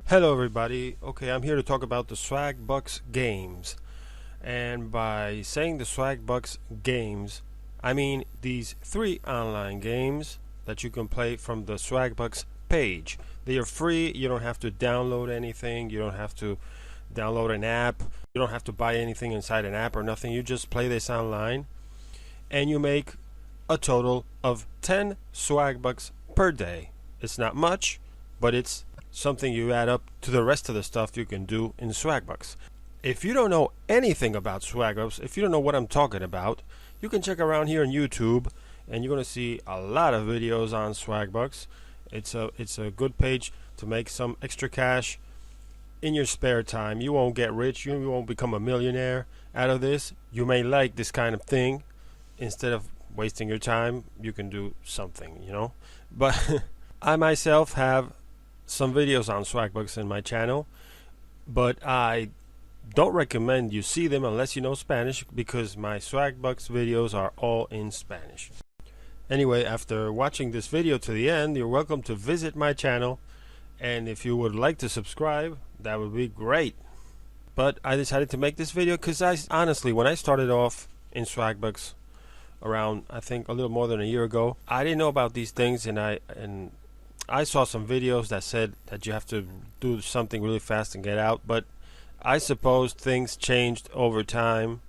Hello everybody. Okay, I'm here to talk about the Swagbucks games. And by saying the Swagbucks games, I mean these 3 online games that you can play from the Swagbucks page. They are free. You don't have to download anything. You don't have to download an app. You don't have to buy anything inside an app or nothing. You just play this online and you make a total of 10 Swagbucks per day. It's not much, but it's something you add up to the rest of the stuff you can do in Swagbucks. If you don't know anything about Swagbucks, if you don't know what I'm talking about, you can check around here on YouTube and you're going to see a lot of videos on Swagbucks. It's a good page to make some extra cash in your spare time. You won't get rich, you won't become a millionaire out of this. You may like this kind of thing. Instead of wasting your time, you can do something, But I myself have some videos on Swagbucks in my channel, but I don't recommend you see them unless you know Spanish, because my Swagbucks videos are all in Spanish. Anyway, after watching this video to the end, you're welcome to visit my channel, and if you would like to subscribe, that would be great. But I decided to make this video because honestly, when I started off in Swagbucks around, I think, a little more than a year ago, I didn't know about these things, and I saw some videos that said that you have to do something really fast and get out, but I suppose things changed over time,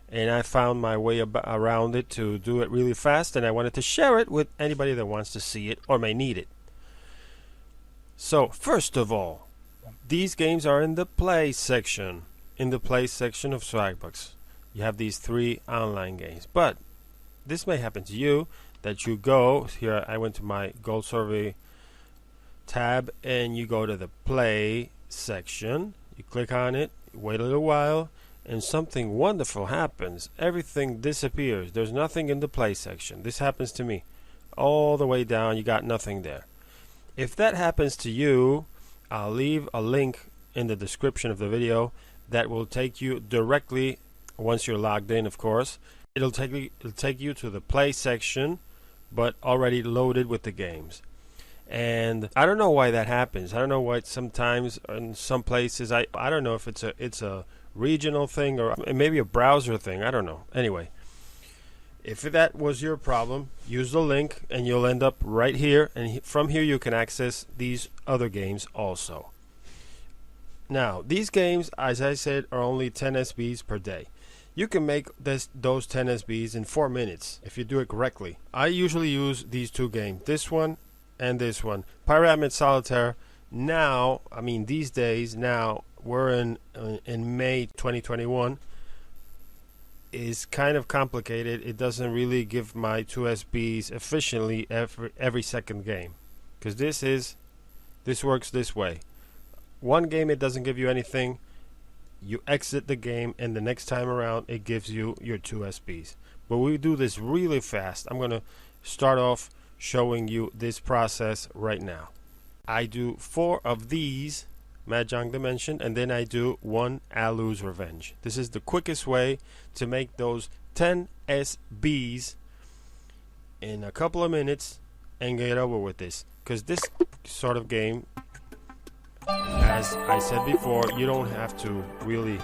and I found my way around it to do it really fast, and I wanted to share it with anybody that wants to see it or may need it. So, first of all, these games are in the play section. In the play section of Swagbucks, you have these 3 online games, but this may happen to you, that you go here. I went to my gold survey tab and you go to the play section, you click on it, wait a little while, and something wonderful happens. Everything disappears. There's nothing in the play section. This happens to me. All the way down, you got nothing there. If that happens to you, I'll leave a link in the description of the video that will take you directly, once you're logged in, of course, it'll take you to the play section, but already loaded with the games. And I don't know why that happens. I don't know why sometimes in some places, I don't know if it's a regional thing or maybe a browser thing. I don't know. Anyway, if that was your problem, use the link and you'll end up right here, and from here you can access these other games also. Now, these games, as I said, are only 10 SBs per day. You can make those 10 SBs in 4 minutes if you do it correctly. I usually use these 2 games, this one and this one. Pyramid Solitaire, now, I mean these days, now we're in May 2021, is kind of complicated. It doesn't really give my 2 SBs efficiently every second game, because this works this way. One game it doesn't give you anything, you exit the game, and the next time around it gives you your 2 SBs. But we do this really fast. I'm gonna start off showing you this process right now. I do 4 of these Mahjong Dimension, and then I do 1 Alu's Revenge. This is the quickest way to make those 10 SBs in a couple of minutes and get over with this, because this sort of game, as I said before, you don't have to really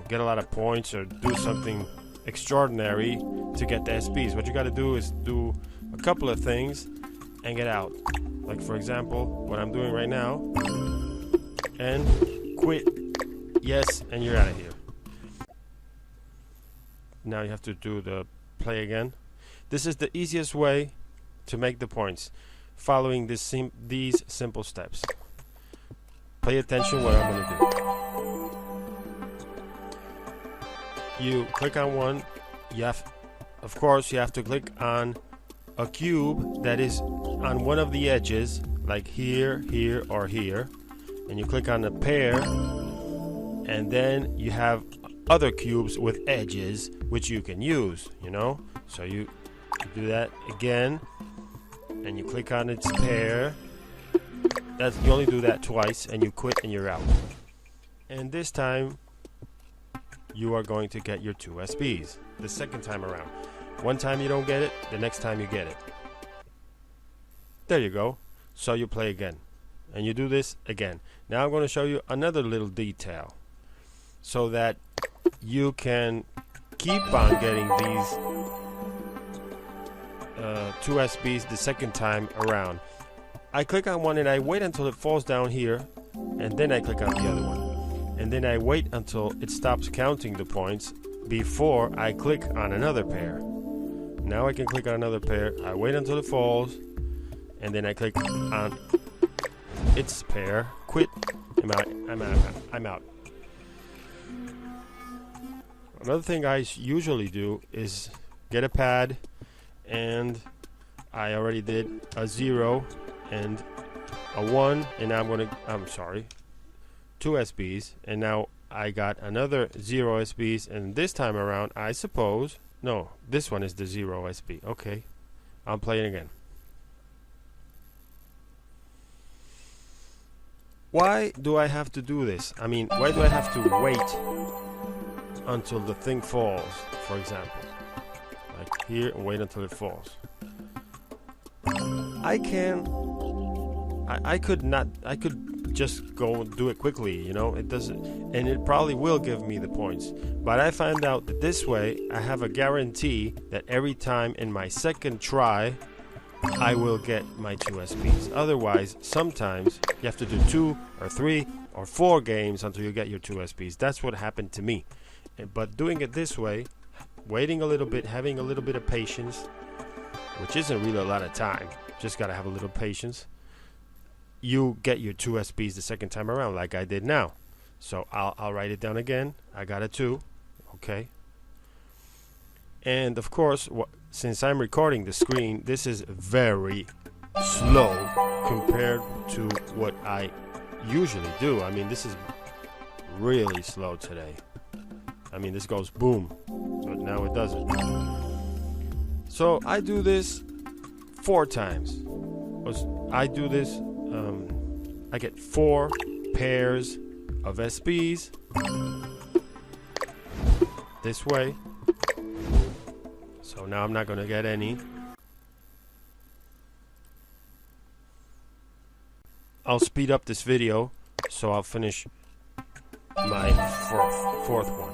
get a lot of points or do something extraordinary to get the SBs. What you got to do is do a couple of things and get out. Like, for example, what I'm doing right now, and quit. Yes, and you're out of here. Now you have to do the play again. This is the easiest way to make the points, following these simple steps. Pay attention what I'm going to do. You click on one. Of course, you have to click on a cube that is on one of the edges, like here, here, or here, and you click on the pair, and then you have other cubes with edges which you can use, so you do that again, and you click on its pair. You only do that twice, and you quit and you're out. And this time you are going to get your 2 SBs the second time around. One time you don't get it, the next time you get it. There you go. So you play again, and you do this again. Now I'm going to show you another little detail so that you can keep on getting these 2 SBs the second time around. I click on one and I wait until it falls down here, and then I click on the other one, and then I wait until it stops counting the points before I click on another pair. Now I can click on another pair. I wait until it falls, and then I click on its pair. Quit. I'm out. Another thing I usually do is get a pad, and I already did a 0 and a 1, and now I'm sorry, 2 SBs, and now I got another 0 SBs, and this time around I suppose, no, this one is the 0 SB. Okay, I'm playing again. Why do I have to do this? I mean, why do I have to wait until the thing falls, for example? Like here, and wait until it falls. I could just go do it quickly, you know. It doesn't, and it probably will give me the points. But I find out that this way I have a guarantee that every time in my second try I will get my 2 SBs. Otherwise, sometimes you have to do 2 or 3 or 4 games until you get your 2 SBs. That's what happened to me. But doing it this way, waiting a little bit, having a little bit of patience, which isn't really a lot of time, just gotta have a little patience, you get your 2 SBs the second time around, like I did now. So I'll write it down again. I got a 2. Okay. And of course, since I'm recording the screen, this is very slow compared to what I usually do. I mean, this is really slow today. I mean, this goes boom, but now it doesn't. So I do this 4 times. I do this, I get 4 pairs of SBs this way. So now I'm not going to get any. I'll speed up this video, so I'll finish my fourth one.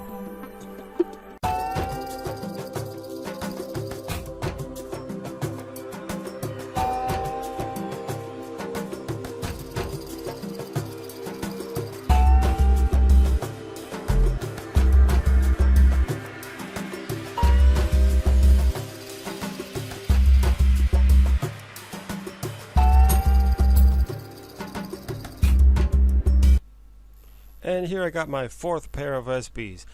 And here I got my 4th pair of SBs.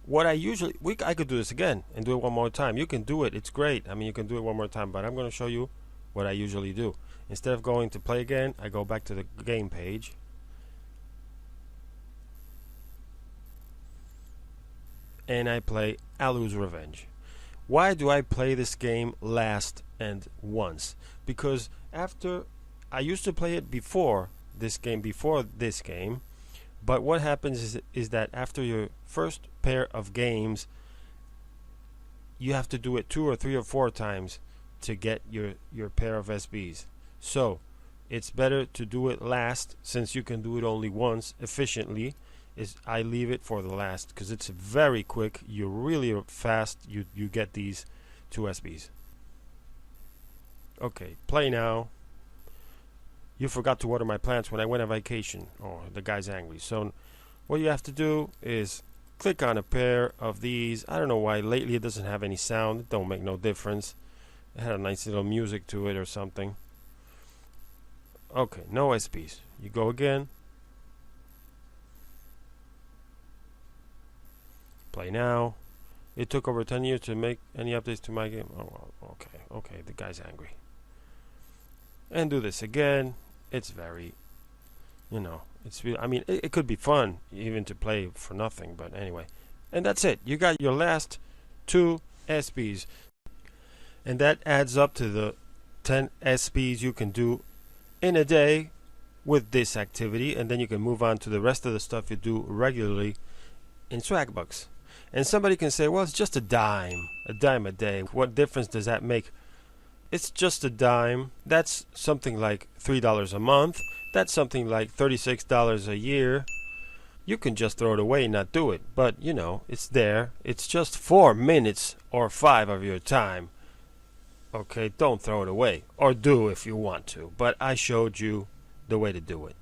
What I usually, I could do this again and do it one more time. You can do it, it's great. I mean, you can do it one more time, but I'm going to show you what I usually do. Instead of going to play again, I go back to the game page. And I play Alu's Revenge. Why do I play this game last and once? Because after, I used to play it before this game, but what happens is that after your first pair of games, you have to do it 2 or 3 or 4 times to get your pair of SBs. So it's better to do it last, since you can do it only once efficiently. I leave it for the last because it's very quick. You're really fast. You get these 2 SBs. Okay, play now. You forgot to water my plants when I went on vacation. Oh, the guy's angry. So what you have to do is click on a pair of these. I don't know why lately it doesn't have any sound. It don't make no difference. It had a nice little music to it or something. Okay, no SBs. You go again. Play now. It took over 10 years to make any updates to my game. Oh, well, okay, the guy's angry. And do this again. It's very, you know, I mean, it could be fun even to play for nothing, but anyway. And that's it. You got your last 2 SBs. And that adds up to the 10 SBs you can do in a day with this activity, and then you can move on to the rest of the stuff you do regularly in Swagbucks. And somebody can say, well, it's just a dime a day. What difference does that make? It's just a dime. That's something like $3 a month. That's something like $36 a year. You can just throw it away and not do it, but you know, it's there. It's just 4 minutes or 5 of your time. Okay, don't throw it away, or do if you want to, but I showed you the way to do it.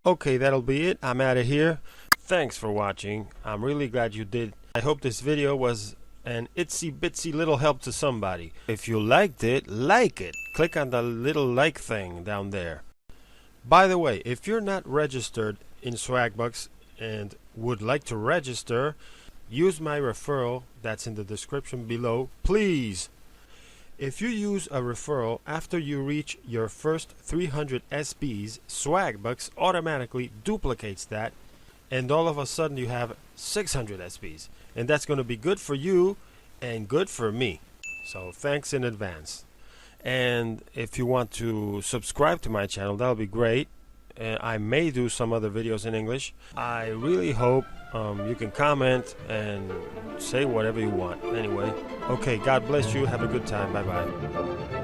Okay, that'll be it. I'm out of here. Thanks for watching. I'm really glad you did. I hope this video was an itsy bitsy little help to somebody. If you liked it, like it. Click on the little like thing down there. By the way, if you're not registered in Swagbucks and would like to register, use my referral that's in the description below, please. If you use a referral after you reach your first 300 SBs, Swagbucks automatically duplicates that, and all of a sudden you have 600 SBs, and that's going to be good for you and good for me. So thanks in advance. And if you want to subscribe to my channel, that'll be great. I may do some other videos in English. I really hope you can comment and say whatever you want. Anyway, okay, God bless you. Have a good time. Bye-bye.